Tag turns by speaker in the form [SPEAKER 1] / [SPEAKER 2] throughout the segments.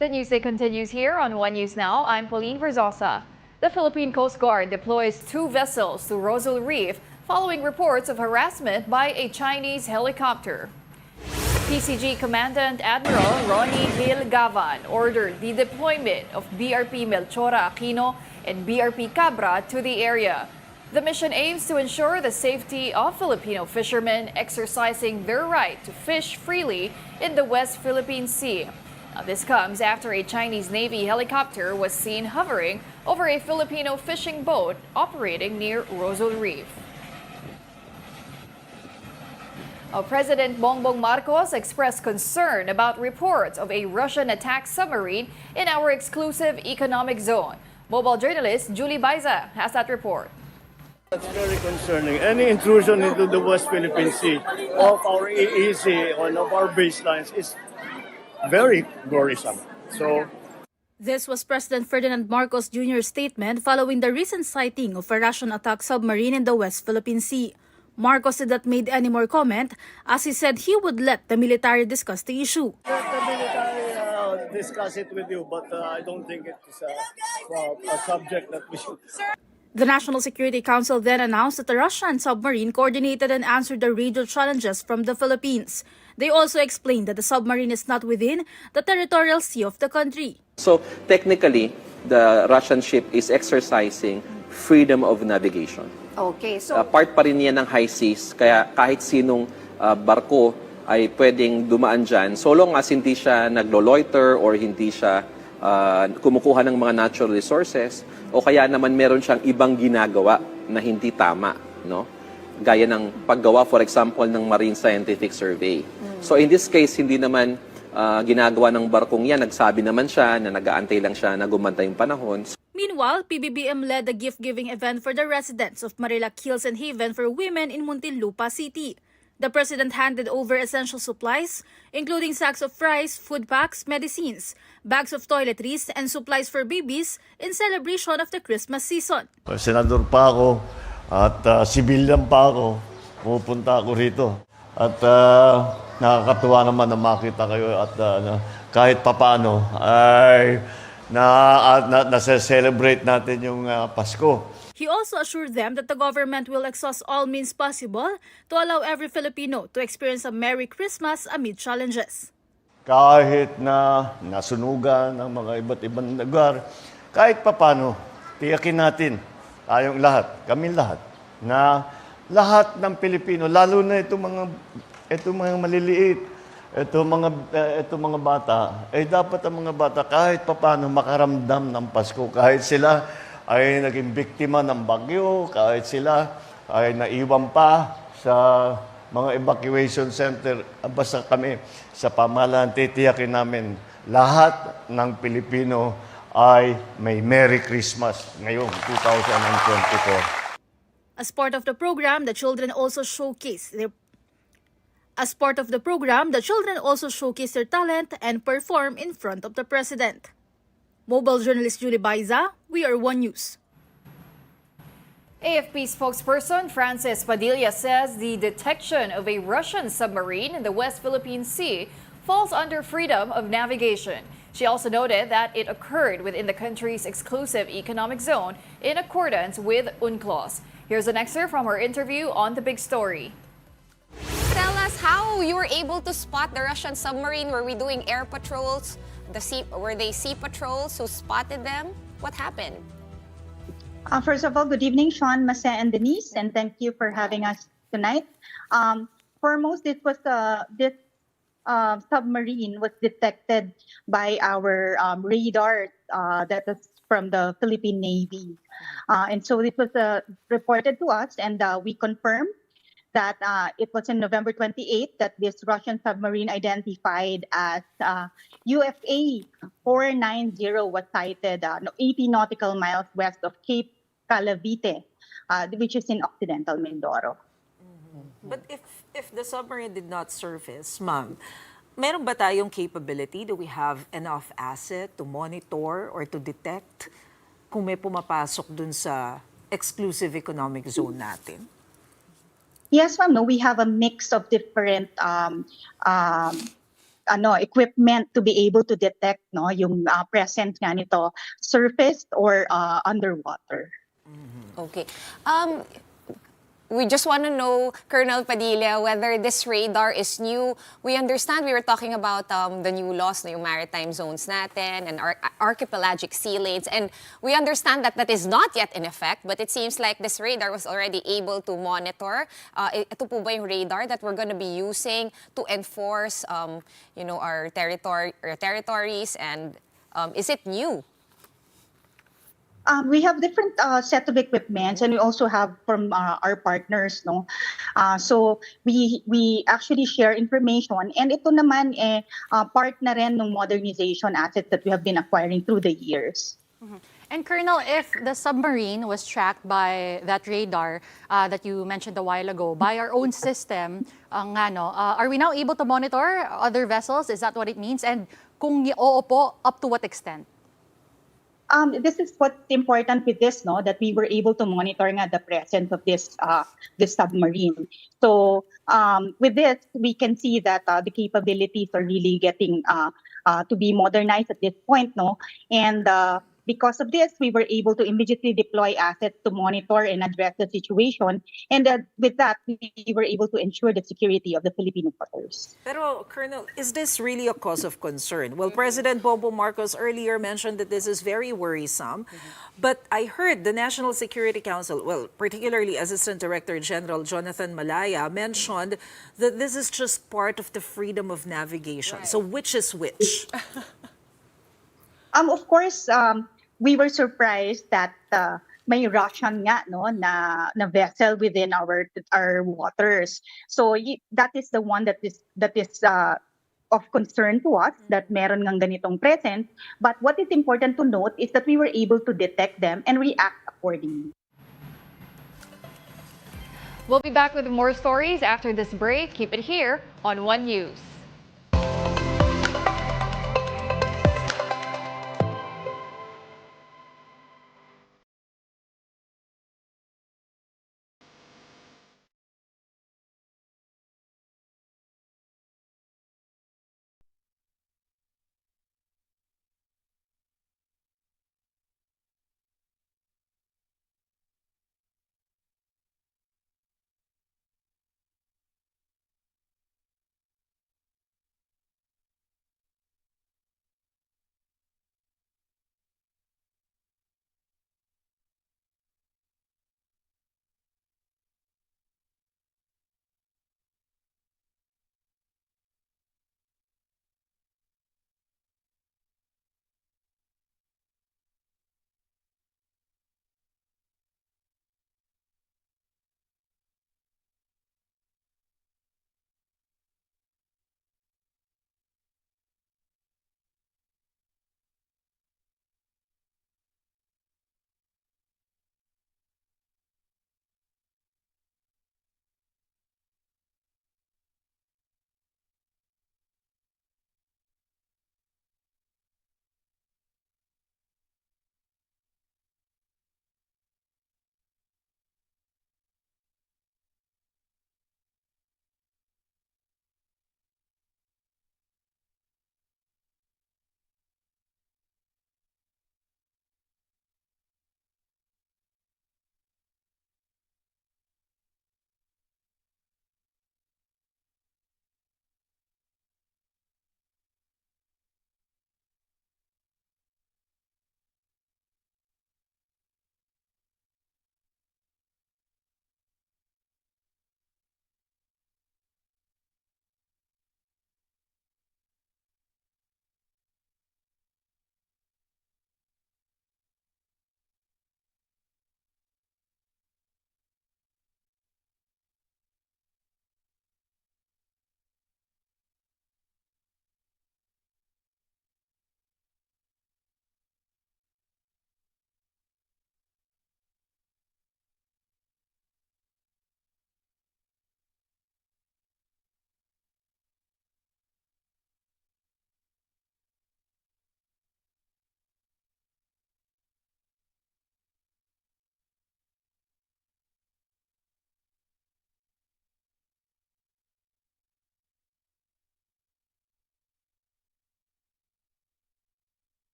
[SPEAKER 1] The news day continues here on One News Now. I'm Pauline Verzosa. The Philippine Coast Guard deploys 2 vessels to Rosal Reef following reports of harassment by a Chinese helicopter. PCG Commandant Admiral Ronnie Hill Gavan ordered the deployment of BRP Melchora Aquino and BRP Cabra to the area. The mission aims to ensure the safety of Filipino fishermen exercising their right to fish freely in the West Philippine Sea. Now, this comes after a Chinese Navy helicopter was seen hovering over a Filipino fishing boat operating near Rosal Reef. President Bongbong Marcos expressed concern about reports of a Russian attack submarine in our exclusive economic zone. Mobile journalist Julie Baiza has that report.
[SPEAKER 2] That's very concerning. Any intrusion into the West Philippine Sea of our EEZ or of our baselines is very worrisome.
[SPEAKER 3] This was President Ferdinand Marcos Jr.'s statement following the recent sighting of a Russian attack submarine in the West Philippine Sea. Marcos did not make any more comment as he said he would let the military discuss the issue.
[SPEAKER 2] Let the military discuss it with you, but I don't think it's a subject that we should.
[SPEAKER 3] The National Security Council then announced that the Russian submarine coordinated and answered the radio challenges from the Philippines. They also explained that the submarine is not within the territorial sea of the country.
[SPEAKER 4] So technically, the Russian ship is exercising freedom of navigation.
[SPEAKER 1] Okay, so
[SPEAKER 4] Part pa rin yan ng high seas, kaya kahit sinong barko ay pwedeng dumaan dyan, so long as hindi siya naglo-loiter or hindi siya kumukuha ng mga natural resources o kaya naman meron siyang ibang ginagawa na hindi tama, no? Gaya ng paggawa, for example, ng Marine Scientific Survey. So in this case, hindi naman ginagawa ng barkong yan. Nagsabi naman siya na nag-aantay lang siya na gumantay yung panahon.
[SPEAKER 3] Meanwhile, PBBM led a gift-giving event for the residents of Marilac Hills and Haven for Women in Muntinlupa City. The president handed over essential supplies, including sacks of rice, food packs, medicines, bags of toiletries, and supplies for babies in celebration of the Christmas season.
[SPEAKER 2] Senador pa ako at civilian pa ako, pupunta ako rito. At nakakatuwa naman na makita kayo at kahit papaano ay nasa-celebrate natin yung Pasko.
[SPEAKER 3] He also assured them that the government will exhaust all means possible to allow every Filipino to experience a Merry Christmas amid challenges.
[SPEAKER 2] Kahit na nasunugan ng mga iba't ibang lugar, kahit papano, tiyakin natin, tayong lahat, kami lahat, na lahat ng Pilipino, lalo na itong mga maliliit, itong mga bata, ay dapat ang mga bata kahit papano makaramdam ng Pasko, kahit sila ay naging biktima ng bagyo, kahit sila ay naiwan pa sa mga evacuation center, basta kami sa pamahalaan, titiyakin namin lahat ng Pilipino ay may Merry Christmas ngayong 2024.
[SPEAKER 3] As part of the program, the children also showcased their talent and perform in front of the president. Mobile journalist Julie Baiza, we are One News.
[SPEAKER 1] AFP spokesperson Francis Padilla says the detection of a Russian submarine in the West Philippine Sea falls under freedom of navigation. She also noted that it occurred within the country's exclusive economic zone in accordance with UNCLOS. Here's an excerpt from her interview on The Big Story.
[SPEAKER 5] Tell us how you were able to spot the Russian submarine. Were we doing air patrols? Were they sea patrols who spotted them? What happened?
[SPEAKER 6] First of all, good evening, Sean, Mase, and Denise, and thank you for having us tonight. Foremost, this submarine was detected by our radar that is from the Philippine Navy. And so this was reported to us, and we confirmed that it was on November 28th that this Russian submarine identified as UFA 490 was sighted 80 nautical miles west of Cape Calavite, which is in Occidental Mindoro.
[SPEAKER 7] But if the submarine did not surface, ma'am, meron ba tayong capability? Do we have enough asset to monitor or to detect kung may pumapasok dun sa exclusive economic zone natin?
[SPEAKER 6] Yes, ma'am. No, we have a mix of different equipment to be able to detect yung presence nga nito surfaced or underwater.
[SPEAKER 5] Okay. We just want to know, Colonel Padilla, whether this radar is new. We understand we were talking about the new laws, yung maritime zones natin and archipelagic sea lanes. And we understand that that is not yet in effect, but it seems like this radar was already able to monitor. Ito po ba yung radar that we're going to be using to enforce our territories? And is it new?
[SPEAKER 6] We have different set of equipments, and we also have from our partners, no. So we actually share information, and ito naman part na rin ng modernization assets that we have been acquiring through the years.
[SPEAKER 8] And Colonel, if the submarine was tracked by that radar that you mentioned a while ago, by our own system, are we now able to monitor other vessels? Is that what it means? And kung oo po, up to what extent?
[SPEAKER 6] This is what's important with this, no, that we were able to monitor nga the presence of this submarine. So with this, we can see that the capabilities are really getting to be modernized at this point, no, and because of this, we were able to immediately deploy assets to monitor and address the situation. And with that, we were able to ensure the security of the Filipino waters.
[SPEAKER 7] Pero, Colonel, is this really a cause of concern? Well, President Bobo Marcos earlier mentioned that this is very worrisome. But I heard the National Security Council, well, particularly Assistant Director General Jonathan Malaya, mentioned that this is just part of the freedom of navigation. Right. So which is which?
[SPEAKER 6] Of course, we were surprised that may Russian nga na vessel within our waters. So that is the one that is of concern to us, that meron ngang ganitong presence. But what is important to note is that we were able to detect them and react accordingly.
[SPEAKER 1] We'll be back with more stories after this break. Keep it here on One News.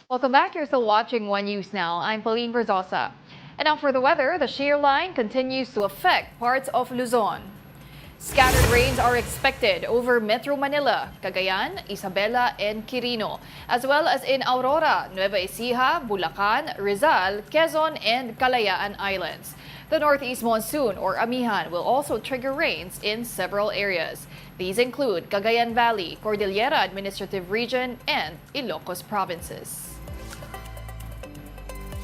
[SPEAKER 1] Welcome back. You're still watching One News Now. I'm Pauline Verzosa. And now for the weather, the shear line continues to affect parts of Luzon. Scattered rains are expected over Metro Manila, Cagayan, Isabela, and Quirino, as well as in Aurora, Nueva Ecija, Bulacan, Rizal, Quezon, and Kalayaan Islands. The northeast monsoon, or amihan, will also trigger rains in several areas. These include Cagayan Valley, Cordillera Administrative Region, and Ilocos provinces.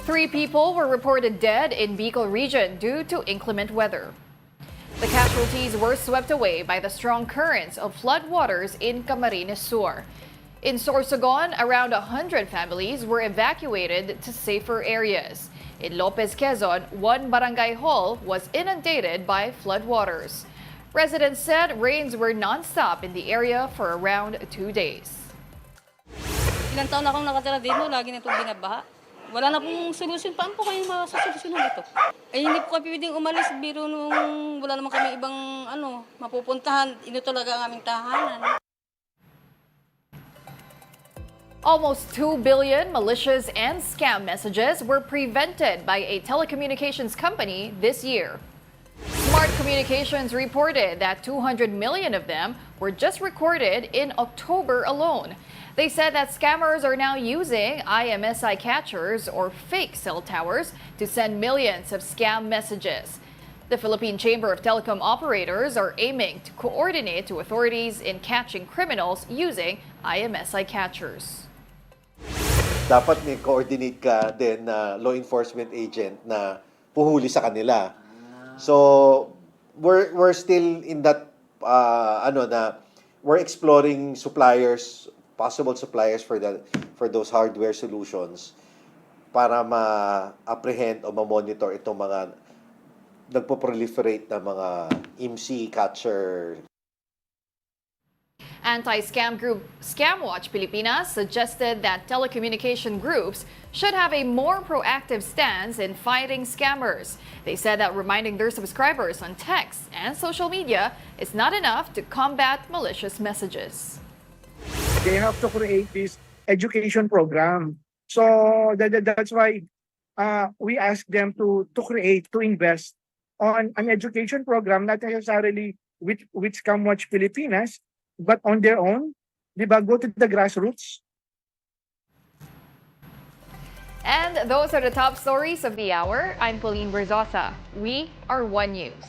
[SPEAKER 1] 3 people were reported dead in Bicol region due to inclement weather. The casualties were swept away by the strong currents of floodwaters in Camarines Sur. In Sorsogon, around 100 families were evacuated to safer areas. In Lopez, Quezon, one barangay hall was inundated by floodwaters. Residents said rains were nonstop in the area for around 2 days.
[SPEAKER 9] Ilang taon na akong nakatira dito, lagi na itong binabaha. Wala na pong solusyon. Paano po kayo masasolusyonan ito? Ay hindi po kami pwedeng umalis, biro nung wala naman kami ibang mapupuntahan. Ito talaga ang aming tahanan.
[SPEAKER 1] Almost 2 billion malicious and scam messages were prevented by a telecommunications company this year. Smart Communications reported that 200 million of them were just recorded in October alone. They said that scammers are now using IMSI catchers or fake cell towers to send millions of scam messages. The Philippine Chamber of Telecom Operators are aiming to coordinate to authorities in catching criminals using IMSI catchers.
[SPEAKER 10] Dapat may coordinate ka din na law enforcement agent na puhuli sa kanila. So we're still in that we're exploring possible suppliers for those hardware solutions para ma-apprehend o ma-monitor itong mga nagpo-proliferate na mga IMSI catcher.
[SPEAKER 1] Anti-scam group Scamwatch Pilipinas suggested that telecommunication groups should have a more proactive stance in fighting scammers. They said that reminding their subscribers on text and social media is not enough to combat malicious messages.
[SPEAKER 11] They have to create this education program. So that's why we ask them to invest on an education program, not necessarily with Scamwatch Pilipinas, but on their own, go to the grassroots.
[SPEAKER 1] And those are the top stories of the hour. I'm Pauline Verzosa. We are One News.